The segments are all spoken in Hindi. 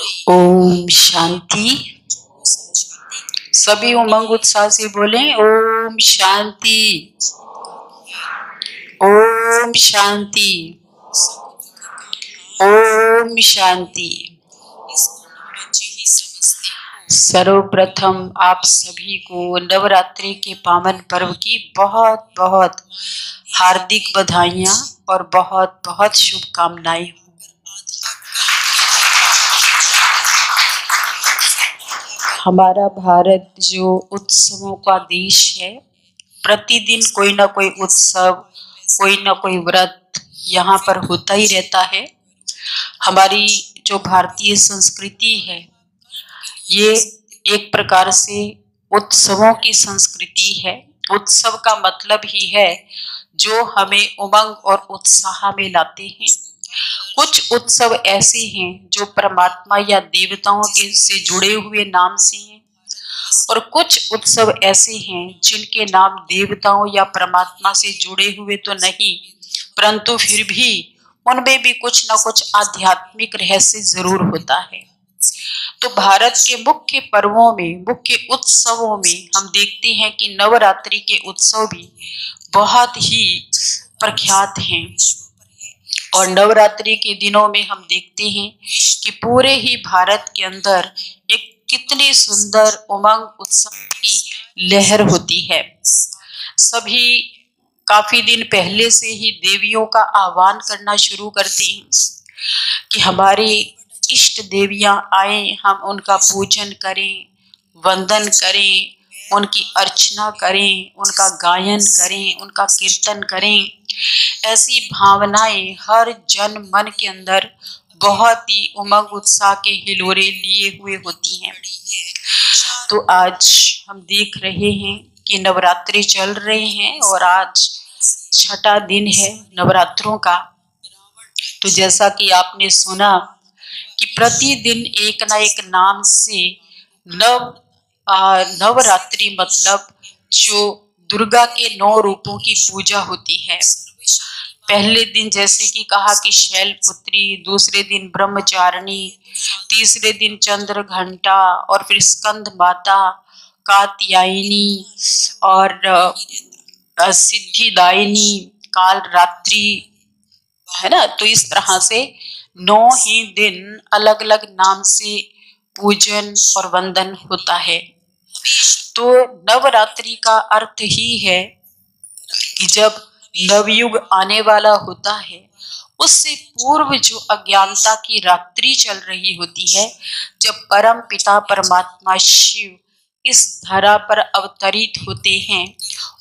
ओम शांति। सभी उमंग उत्साह से बोलें ओम शांति, ओम शांति, ओम शांति। सर्वप्रथम आप सभी को नवरात्रि के पावन पर्व की बहुत बहुत हार्दिक बधाइयाँ और बहुत बहुत शुभकामनाएं। हमारा भारत जो उत्सवों का देश है, प्रतिदिन कोई ना कोई उत्सव, कोई ना कोई व्रत यहाँ पर होता ही रहता है। हमारी जो भारतीय संस्कृति है ये एक प्रकार से उत्सवों की संस्कृति है। उत्सव का मतलब ही है जो हमें उमंग और उत्साह में लाते हैं। कुछ उत्सव ऐसे हैं जो परमात्मा या देवताओं के से जुड़े हुए नाम से हैं, और कुछ उत्सव ऐसे हैं जिनके नाम देवताओं या परमात्मा से जुड़े हुए तो नहीं, परंतु फिर भी उनमें भी कुछ न कुछ आध्यात्मिक रहस्य जरूर होता है। तो भारत के मुख्य पर्वों में, मुख्य उत्सवों में हम देखते हैं कि नवरात्रि के उत्सव भी बहुत ही प्रख्यात हैं। और नवरात्रि के दिनों में हम देखते हैं कि पूरे ही भारत के अंदर एक कितनी सुंदर उमंग उत्साह की लहर होती है। सभी काफी दिन पहले से ही देवियों का आह्वान करना शुरू करते हैं कि हमारी इष्ट देवियां आए, हम उनका पूजन करें, वंदन करें, उनकी अर्चना करें, उनका गायन करें, उनका कीर्तन करें। ऐसी भावनाएं हर जन मन के अंदर बहुत ही उमंग उत्साह के हिलोरे लिए हुए होती हैं। तो आज हम देख रहे हैं कि नवरात्रि चल रहे हैं और आज छठा दिन है नवरात्रों का। तो जैसा कि आपने सुना कि प्रतिदिन एक ना एक नाम से नवरात्रि मतलब जो दुर्गा के 9 रूपों की पूजा होती है। पहले दिन जैसे कि कहा कि शैलपुत्री, दूसरे दिन ब्रह्मचारिणी, तीसरे दिन चंद्र घंटा, और फिर स्कंद माता, कात्यायनी और सिद्धिदायिनी, काल रात्रि, है ना। तो इस तरह से 9 ही दिन अलग अलग नाम से पूजन और वंदन होता है। तो नवरात्रि का अर्थ ही है कि जब नवयुग आने वाला होता है, उससे पूर्व जो अज्ञानता की रात्रि चल रही होती है, जब परम पिता परमात्मा शिव इस धरा पर अवतरित होते हैं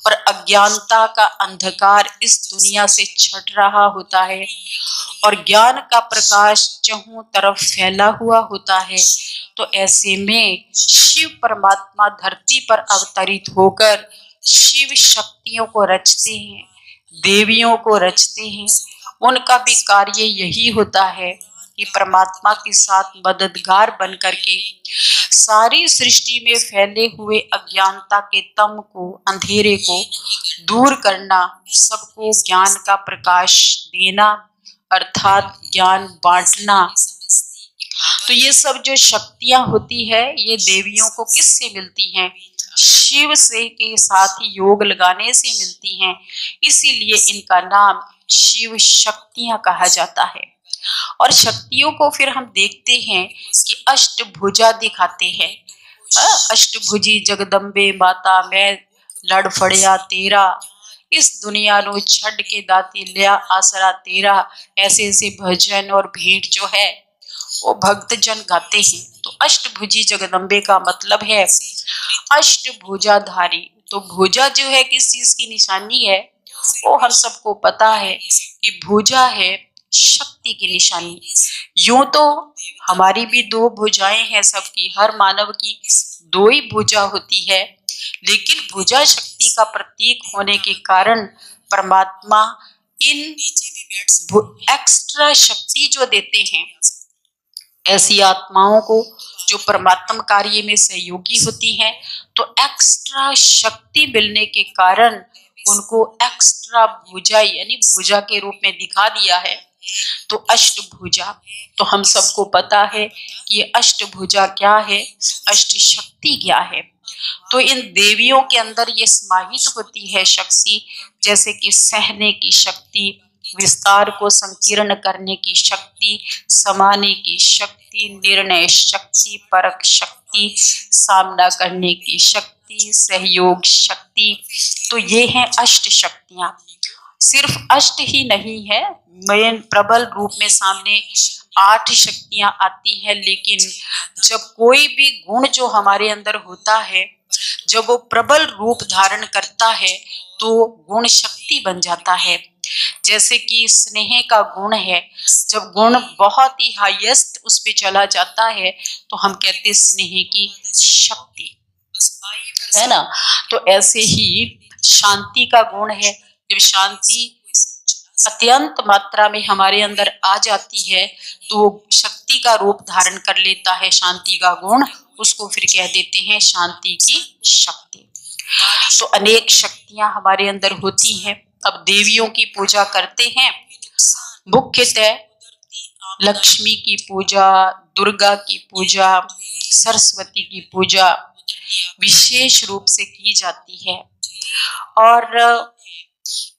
और अज्ञानता का अंधकार इस दुनिया से छट रहा होता है और ज्ञान का प्रकाश चारों तरफ फैला हुआ होता है, तो ऐसे में शिव परमात्मा धरती पर अवतरित होकर शिव शक्तियों को रचते हैं, देवियों को रचते हैं। उनका भी कार्य यही होता है कि परमात्मा के साथ मददगार बन करके सारी सृष्टि में फैले हुए अज्ञानता के तम को, अंधेरे को दूर करना, सबको ज्ञान का प्रकाश देना, अर्थात ज्ञान बांटना। तो ये सब जो शक्तियां होती है ये देवियों को किससे मिलती हैं? शिव से के साथ ही योग लगाने से मिलती हैं। इसीलिए इनका नाम शिव शक्तियां कहा जाता है। और शक्तियों को फिर हम देखते हैं कि अष्टभुजा दिखाते हैं। अष्टभुजी जगदम्बे माता, मैं लड़ फड़िया तेरा, इस दुनिया नो छड़ के दाती लिया आसरा तेरा। ऐसे ऐसे भजन और भेंट जो है वो भक्तजन गाते हैं। तो अष्टभुजी जगदम्बे का मतलब है अष्टभुजाधारी। तो भुजा जो है किस चीज की निशानी है, वो हम सबको पता है कि भुजा है शक्ति की निशानी। यूं तो हमारी भी 2 भुजाएं हैं, सबकी, हर मानव की 2 ही भुजा होती है, लेकिन भुजा शक्ति का प्रतीक होने के कारण परमात्मा इन एक्स्ट्रा शक्ति जो देते हैं ऐसी आत्माओं को जो परमात्मा कार्य में सहयोगी होती हैं, तो एक्स्ट्रा शक्ति मिलने के कारण उनको एक्स्ट्रा भुजा यानी भुजा के रूप में दिखा दिया है। तो अष्टभुजा, तो हम सबको पता है कि ये अष्टभुजा क्या है, अष्ट शक्ति क्या है। तो इन देवियों के अंदर ये समाहित होती है शक्ति, जैसे कि सहने की शक्ति, विस्तार को संकीर्ण करने की शक्ति, समाने की शक्ति, निर्णय शक्ति, परख शक्ति, सामना करने की शक्ति, सहयोग शक्ति। तो ये हैं अष्ट शक्तियां। सिर्फ अष्ट ही नहीं है, मेन प्रबल रूप में सामने 8 शक्तियां आती हैं, लेकिन जब कोई भी गुण जो हमारे अंदर होता है, जब वो प्रबल रूप धारण करता है तो गुण शक्ति बन जाता है। जैसे कि स्नेह का गुण है, जब गुण बहुत ही हाईएस्ट उस पे चला जाता है तो हम कहते हैं स्नेह की शक्ति, है ना। तो ऐसे ही शांति का गुण है, जब शांति अत्यंत मात्रा में हमारे अंदर आ जाती है तो शक्ति का रूप धारण कर लेता है शांति का गुण, उसको फिर कह देते हैं शांति की शक्ति। तो अनेक शक्तियां हमारे अंदर होती हैं। अब देवियों की पूजा करते हैं, मुख्यतः लक्ष्मी की पूजा, दुर्गा की पूजा, सरस्वती की पूजा विशेष रूप से की जाती है। और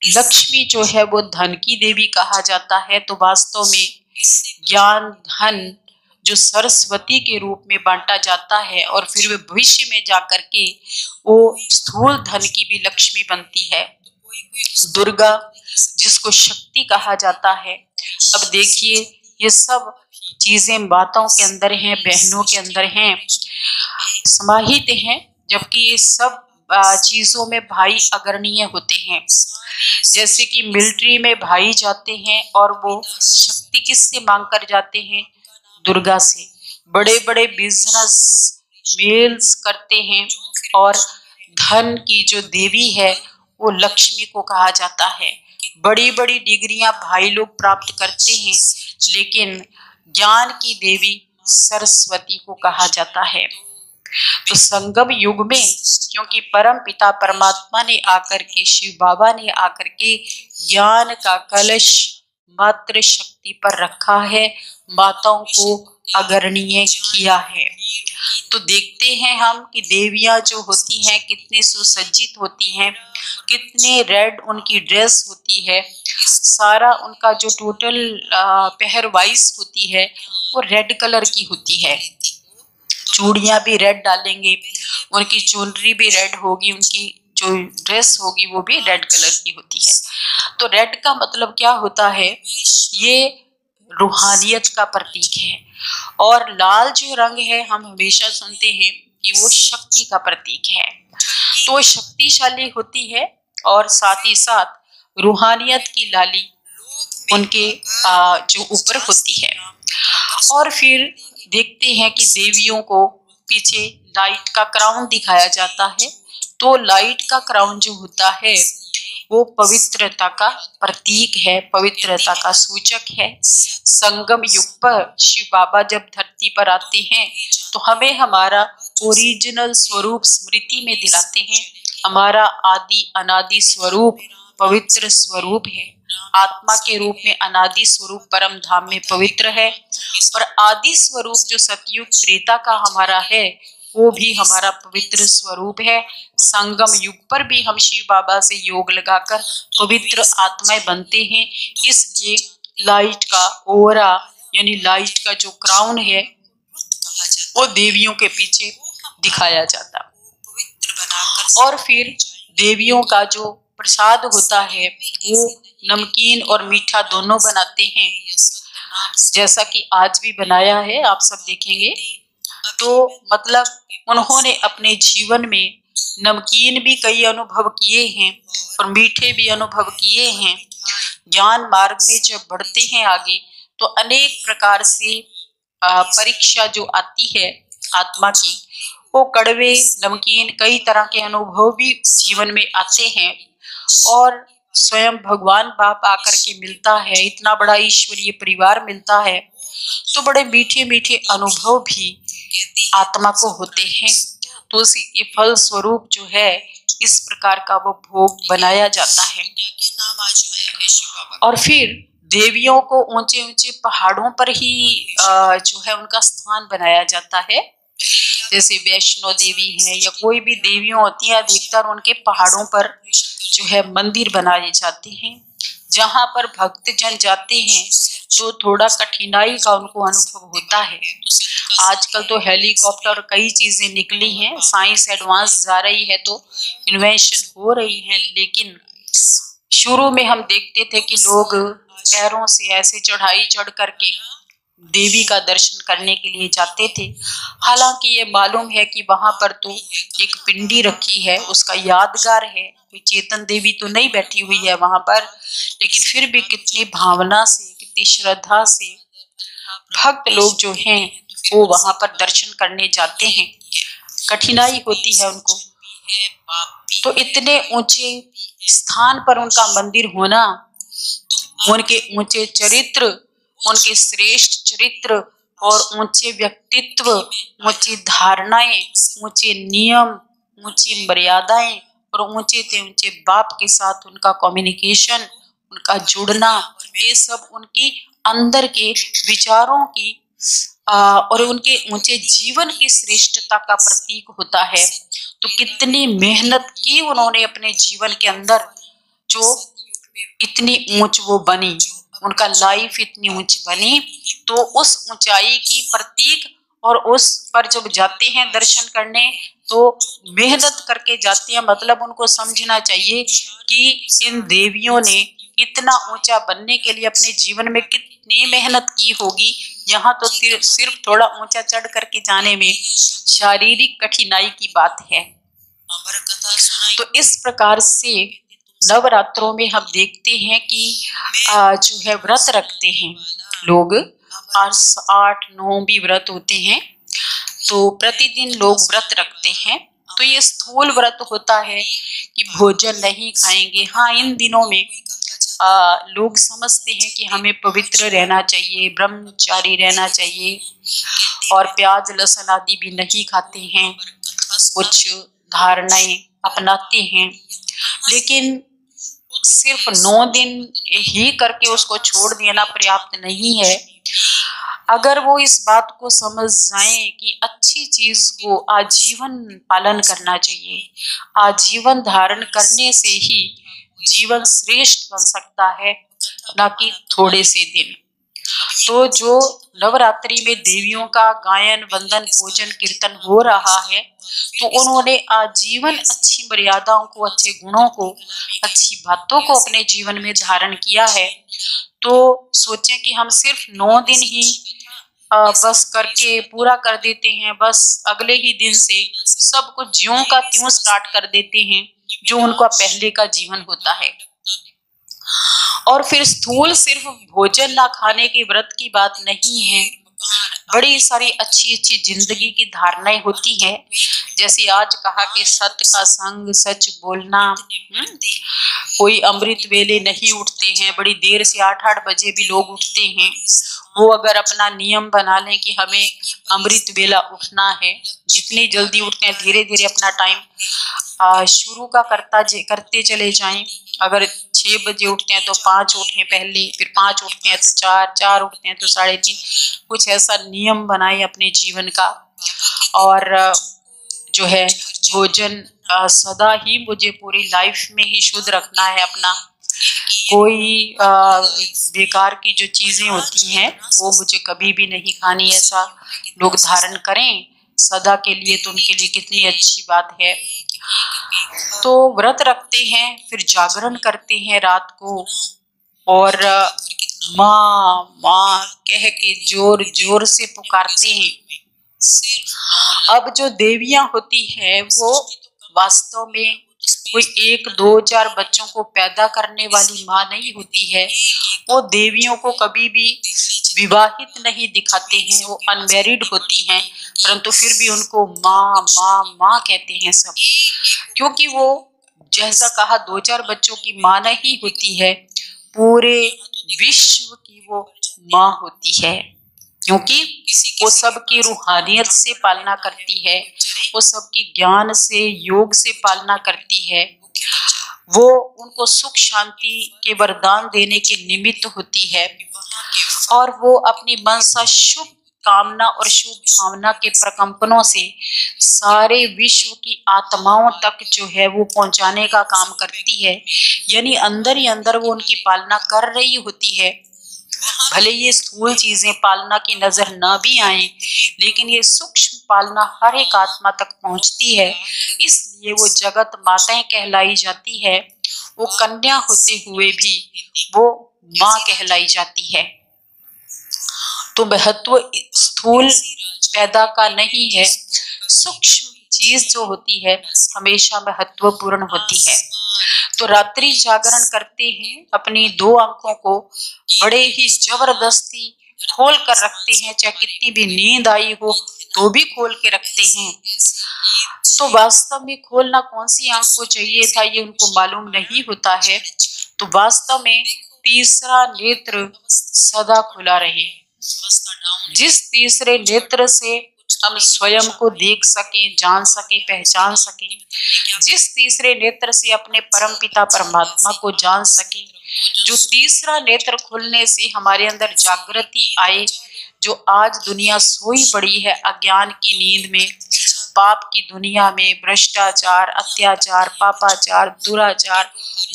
लक्ष्मी जो है वो धन की देवी कहा जाता है, तो वास्तव में ज्ञान धन जो सरस्वती के रूप में बांटा जाता है और फिर वे भविष्य में जाकर के वो स्थूल धन की भी लक्ष्मी बनती है। दुर्गा जिसको शक्ति कहा जाता है। अब देखिए ये सब चीजें माताओं के अंदर हैं, बहनों के अंदर हैं, समाहित हैं, जबकि ये सब चीजों में भाई अग्रणीय होते हैं। जैसे कि मिलिट्री में भाई जाते हैं और वो शक्ति किससे मांग कर जाते हैं, दुर्गा से। बड़े बड़े बिजनेस मेल्स करते हैं और धन की जो देवी है वो लक्ष्मी को कहा जाता है। बड़ी बड़ी डिग्रियां भाई लोग प्राप्त करते हैं, लेकिन ज्ञान की देवी सरस्वती को कहा जाता है। तो संगम युग में क्योंकि परम पिता परमात्मा ने आकर के, शिव बाबा ने आकर के ज्ञान का कलश मात्र शक्ति पर रखा है, माताओं को अग्रणीय किया है। तो देखते हैं हम कि देवियां जो होती हैं कितने सुसज्जित होती हैं, कितने रेड उनकी ड्रेस होती है, सारा उनका जो टोटल पहरवाइस होती है वो रेड कलर की होती है। चूड़ियां भी रेड डालेंगे, उनकी ज्वेलरी भी रेड होगी, उनकी जो ड्रेस होगी वो भी रेड कलर की होती है। तो रेड का मतलब क्या होता है, ये रूहानियत का प्रतीक है। और लाल जो रंग है हम हमेशा सुनते हैं कि वो शक्ति का प्रतीक है, तो शक्तिशाली होती है और साथ ही साथ रूहानियत की लाली उनके जो ऊपर होती है। और फिर देखते हैं कि देवियों को पीछे लाइट का क्राउन दिखाया जाता है। तो लाइट का क्राउन जो होता है वो पवित्रता का प्रतीक है, पवित्रता का सूचक है। संगम युग पर शिव बाबा जब धरती पर आते हैं तो हमें हमारा ओरिजिनल स्वरूप स्मृति में दिलाते हैं। हमारा आदि अनादि स्वरूप पवित्र स्वरूप है। आत्मा के रूप में अनादि स्वरूप परम धाम में पवित्र है, और आदि स्वरूप जो सतयुग त्रेता का हमारा है वो भी हमारा पवित्र स्वरूप है। संगम युग पर भी हम शिव बाबा से योग लगाकर पवित्र आत्माएं बनते हैं। इसलिए लाइट का ओरा यानी लाइट का जो क्राउन है वो देवियों के पीछे दिखाया जाता। और फिर देवियों का जो प्रसाद होता है वो नमकीन और मीठा दोनों बनाते हैं, जैसा कि आज भी बनाया है, आप सब देखेंगे। तो मतलब उन्होंने अपने जीवन में नमकीन भी कई अनुभव किए हैं और मीठे भी अनुभव किए हैं। ज्ञान मार्ग में जब बढ़ते हैं आगे तो अनेक प्रकार से परीक्षा जो आती है आत्मा की, वो कड़वे नमकीन कई तरह के अनुभव भी जीवन में आते हैं। और स्वयं भगवान बाप आकर के मिलता है, इतना बड़ा ईश्वरीय परिवार मिलता है, तो बड़े मीठे मीठे अनुभव भी आत्मा को होते हैं। तो उसी के फल स्वरूप जो है इस प्रकार का वो भोग बनाया जाता है। और फिर देवियों को ऊंचे ऊंचे पहाड़ों पर ही जो है उनका स्थान बनाया जाता है। जैसे वैष्णो देवी है या कोई भी देवियां होती हैं, अधिकतर उनके पहाड़ों पर जो है मंदिर बनाए जाते हैं। जहां पर भक्तजन जाते हैं तो थोड़ा कठिनाई का उनको अनुभव होता है। आजकल तो हेलीकॉप्टर कई चीजें निकली हैं, साइंस एडवांस जा रही है तो इन्वेंशन हो रही है, लेकिन शुरू में हम देखते थे कि लोग पैरों से ऐसे चढ़ाई चढ़ करके देवी का दर्शन करने के लिए जाते थे। हालांकि ये मालूम है कि वहां पर तो एक पिंडी रखी है, उसका यादगार है, कोई चेतन देवी तो नहीं बैठी हुई है वहां पर, लेकिन फिर भी कितनी भावना से, कितनी श्रद्धा से भक्त लोग जो हैं वो वहां पर दर्शन करने जाते हैं। कठिनाई होती है उनको, तो इतने ऊंचे स्थान पर उनका मंदिर होना, उनके ऊंचे चरित्र, उनके श्रेष्ठ चरित्र और ऊंचे व्यक्तित्व, ऊंची धारणाएं, ऊंचे नियम, ऊंची मर्यादाएं और ऊंचे से ऊंचे बाप के साथ उनका कम्युनिकेशन, उनका जुड़ना, ये सब उनकी अंदर के विचारों की और उनके ऊंचे जीवन की श्रेष्ठता का प्रतीक होता है। तो कितनी मेहनत की उन्होंने अपने जीवन के अंदर, जो इतनी ऊंच वो बनी, उनका लाइफ इतनी ऊंच बनी। तो उस ऊंचाई की प्रतीक, और उस पर जब जाते हैं दर्शन करने तो मेहनत करके जाते हैं, मतलब उनको समझना चाहिए कि इन देवियों ने इतना ऊंचा बनने के लिए अपने जीवन में कितनी मेहनत की होगी। यहाँ तो सिर्फ थोड़ा ऊंचा चढ़ करके जाने में शारीरिक कठिनाई की बात है। तो इस प्रकार से नवरात्रों में हम देखते हैं कि जो है व्रत रखते हैं लोग, 8-9 भी व्रत होते हैं, तो प्रतिदिन लोग व्रत रखते हैं। तो ये स्थूल व्रत होता है कि भोजन नहीं खाएंगे। हाँ, इन दिनों में लोग समझते हैं कि हमें पवित्र रहना चाहिए, ब्रह्मचारी रहना चाहिए और प्याज लहसुन आदि भी नहीं खाते हैं, कुछ धारणाएं अपनाते हैं, लेकिन सिर्फ 9 दिन ही करके उसको छोड़ देना पर्याप्त नहीं है। अगर वो इस बात को समझ जाएं कि अच्छी चीज को आजीवन पालन करना चाहिए, आजीवन धारण करने से ही जीवन श्रेष्ठ बन सकता है, ना कि थोड़े से दिन। तो जो नवरात्रि में देवियों का गायन, वंदन, पूजन, कीर्तन हो रहा है, तो उन्होंने आजीवन अच्छी मर्यादाओं को, अच्छे गुणों को, अच्छी बातों को अपने जीवन में धारण किया है। तो सोचें कि हम सिर्फ 9 दिन ही बस करके पूरा कर देते हैं, बस अगले ही दिन से सब कुछ ज्यों का त्यों स्टार्ट कर देते हैं जो उनका पहले का जीवन होता है। और फिर स्थूल सिर्फ भोजन ना खाने के व्रत की बात नहीं है, बड़ी सारी अच्छी अच्छी जिंदगी की धारणाएं होती हैं। जैसे आज कहा कि सत्य का संग, सच बोलना, कोई अमृत वेले नहीं उठते हैं, बड़ी देर से 8-8 बजे भी लोग उठते हैं। वो अगर अपना नियम बना लें कि हमें अमृत वेला उठना है, जितनी जल्दी उठते हैं धीरे धीरे अपना टाइम शुरू का करते चले जाएं। अगर 6 बजे उठते हैं तो 5 उठें पहले, फिर 5 उठते हैं तो 4 उठते हैं तो 3:30, कुछ ऐसा नियम बनाए अपने जीवन का। और जो है भोजन सदा ही मुझे पूरी लाइफ में ही शुद्ध रखना है अपना। कोई बेकार की जो चीजें होती हैं वो मुझे कभी भी नहीं खानी, ऐसा लोग धारण करें सदा के लिए, तो उनके लिए कितनी अच्छी बात है। तो व्रत रखते हैं, फिर जागरण करते हैं रात को, और माँ माँ कह के जोर जोर से पुकारते हैं। अब जो देवियां होती हैं वो वास्तव में कोई 1-2-4 बच्चों को पैदा करने वाली माँ नहीं होती है। वो देवियों को कभी भी विवाहित नहीं दिखाते हैं, वो अनमैरिड होती हैं, परंतु फिर भी उनको माँ माँ माँ कहते हैं सब, क्योंकि वो जैसा कहा 2-4 बच्चों की माँ नहीं होती है, पूरे विश्व की वो माँ होती है, क्योंकि वो सबकी रूहानियत से पालना करती है, वो सबकी ज्ञान से, योग से पालना करती है। वो उनको सुख शांति के वरदान देने के निमित्त होती है और वो अपनी मनसा शुभ कामना और शुभ भावना के प्रकंपनों से सारे विश्व की आत्माओं तक जो है वो पहुंचाने का काम करती है। यानी अंदर ही अंदर वो उनकी पालना कर रही होती है। भले ये स्थूल चीजें पालना की नजर न भी आए, लेकिन ये सूक्ष्म पालना हर एक आत्मा तक पहुंचती है, इसलिए वो जगत माताएं कहलाई जाती है। वो कन्या होते हुए भी वो माँ कहलाई जाती है। तो महत्व स्थूल पैदा का नहीं है, सूक्ष्म चीज जो होती है हमेशा महत्वपूर्ण होती है। तो रात्रि जागरण करते हैं, अपनी दो आंखों को बड़े ही जबरदस्ती खोल कर रखते हैं, चाहे कितनी भी नींद आई हो तो भी खोल के रखते हैं। तो वास्तव में खोलना कौन सी आंख को चाहिए था ये उनको मालूम नहीं होता है। तो वास्तव में तीसरा नेत्र सदा खुला रहे, जिस तीसरे नेत्र से हम स्वयं को देख सके, जान सके, पहचान सके, जिस तीसरे नेत्र से अपने परम पिता परमात्मा को जान सके, जो तीसरा नेत्र खुलने से हमारे अंदर जागृति आए। जो आज दुनिया सोई पड़ी है अज्ञान की नींद में, पाप की दुनिया में, भ्रष्टाचार, अत्याचार, पापाचार, दुराचार,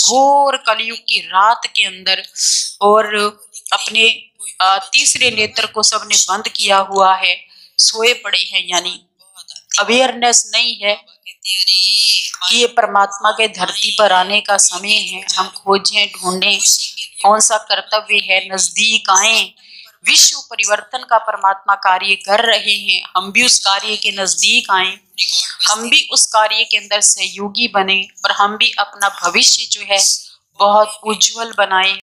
घोर कलयुग की रात के अंदर, और अपने तीसरे नेत्र को सबने बंद किया हुआ है, सोए पड़े हैं। यानी अवेयरनेस नहीं है कि ये परमात्मा के धरती पर आने का समय है। हम खोजें, ढूंढें कौन सा कर्तव्य है, नजदीक आए। विश्व परिवर्तन का परमात्मा कार्य कर रहे हैं, हम भी उस कार्य के नजदीक आए, हम भी उस कार्य के अंदर सहयोगी बने और हम भी अपना भविष्य जो है बहुत उज्जवल बनाए।